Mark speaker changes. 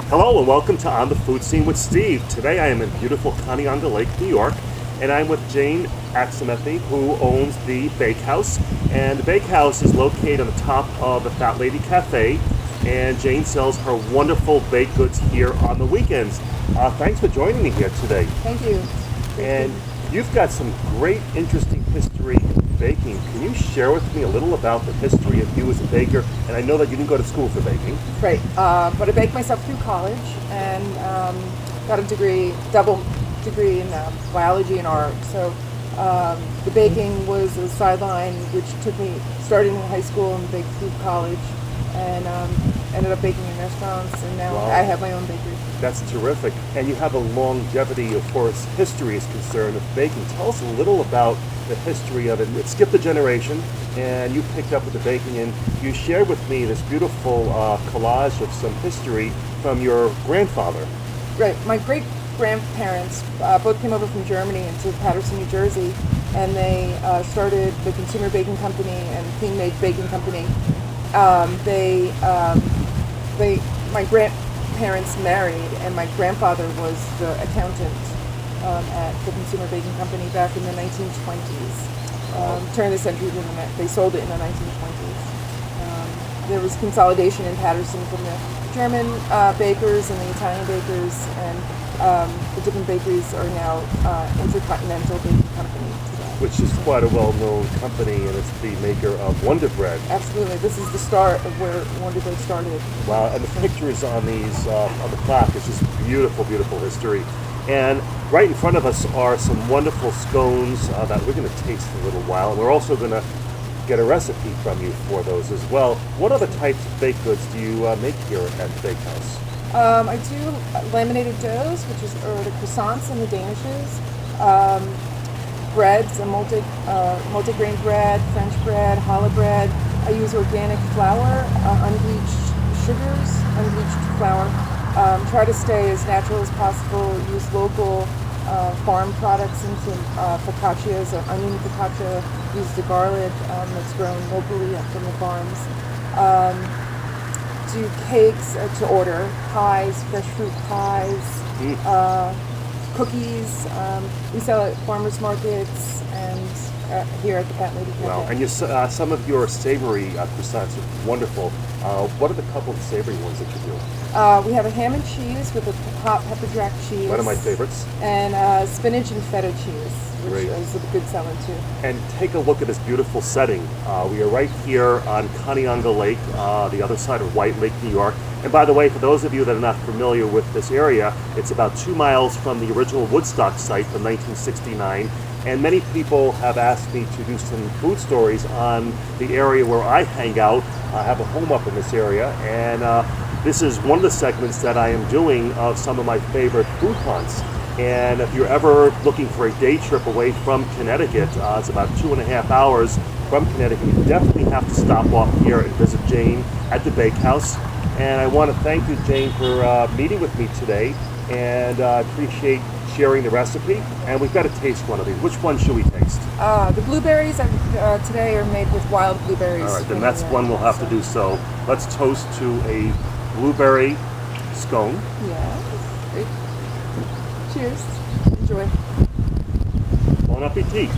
Speaker 1: Hello and welcome to On the Food Scene with Steve. Today I am in beautiful Conneaut Lake, New York, and I'm with Jane Axemethy, who owns the Bakehouse. And the Bakehouse is located on the top of the Fat Lady Cafe, and Jane sells her wonderful baked goods here on the weekends. Thanks for joining me here today.
Speaker 2: Thank you.
Speaker 1: And you've got some great, interesting history in baking. Can you share with me a little about the history of you as a baker? And I know that you didn't go to school for baking.
Speaker 2: Right, but I baked myself through college and got a degree, double degree in biology and art. So the baking was a sideline which took me, starting in high school and baked through college, and ended up baking in restaurants, and now I have my own bakery.
Speaker 1: That's terrific. And you have a longevity, of course, history is concerned of baking. Tell us a little about the history of it. It skipped a generation, and you picked up with the baking, and you shared with me this beautiful collage of some history from your grandfather.
Speaker 2: Right, my great-grandparents both came over from Germany into Paterson, New Jersey, and they started the Consumer Baking Company and Clean Made Baking Company. My grandparents married, and my grandfather was the accountant at the Consumer Baking Company back in the 1920s. Turn of the century, they sold it in the 1920s. There was consolidation in Paterson from the German bakers and the Italian bakers, and the different bakeries are now Intercontinental Baking Company today.
Speaker 1: Which is quite a well-known company, and it's the maker of Wonder Bread.
Speaker 2: Absolutely, this is the start of where Wonder Bread started.
Speaker 1: Wow, and the pictures on these on the plaque is just beautiful, beautiful history. And right in front of us are some wonderful scones that we're going to taste in a little while. And we're also going to get a recipe from you for those as well. What other types of baked goods do you make here at the Bakehouse?
Speaker 2: I do laminated doughs, which are the croissants and the danishes. Breads, multi-grain bread, French bread, challah bread. I use organic flour, unbleached sugars, unbleached flour. Try to stay as natural as possible. Use local farm products into focaccias, onion focaccia. Use the garlic that's grown locally from the farms. Do cakes to order, pies, fresh fruit pies. Cookies. We sell at farmers markets and here at the Fat Lady Cafe.
Speaker 1: Wow, and some of your savory croissants are wonderful. What are the couple of savory ones that you do?
Speaker 2: We have a ham and cheese with a hot pepper jack cheese.
Speaker 1: One of my favorites.
Speaker 2: And spinach and feta cheese, which is a good seller too.
Speaker 1: And take a look at this beautiful setting. We are right here on Conneaut Lake, the other side of White Lake, New York. And by the way, for those of you that are not familiar with this area, it's about 2 miles from the original Woodstock site from 1969. And many people have asked me to do some food stories on the area where I hang out. I have a home up in this area, and this is one of the segments that I am doing of some of my favorite food haunts. And if you're ever looking for a day trip away from Connecticut, it's about 2.5 hours from Connecticut. You definitely have to stop off here and visit Jane at the Bakehouse. And I want to thank you, Jane, for meeting with me today, and I appreciate sharing the recipe. And we've got to taste one of these. Which one should we taste?
Speaker 2: The blueberries today are made with wild blueberries.
Speaker 1: All right, then that's one we'll have to do. So let's toast to a blueberry scone.
Speaker 2: Yeah. Great. Cheers. Enjoy.
Speaker 1: Bon appetit.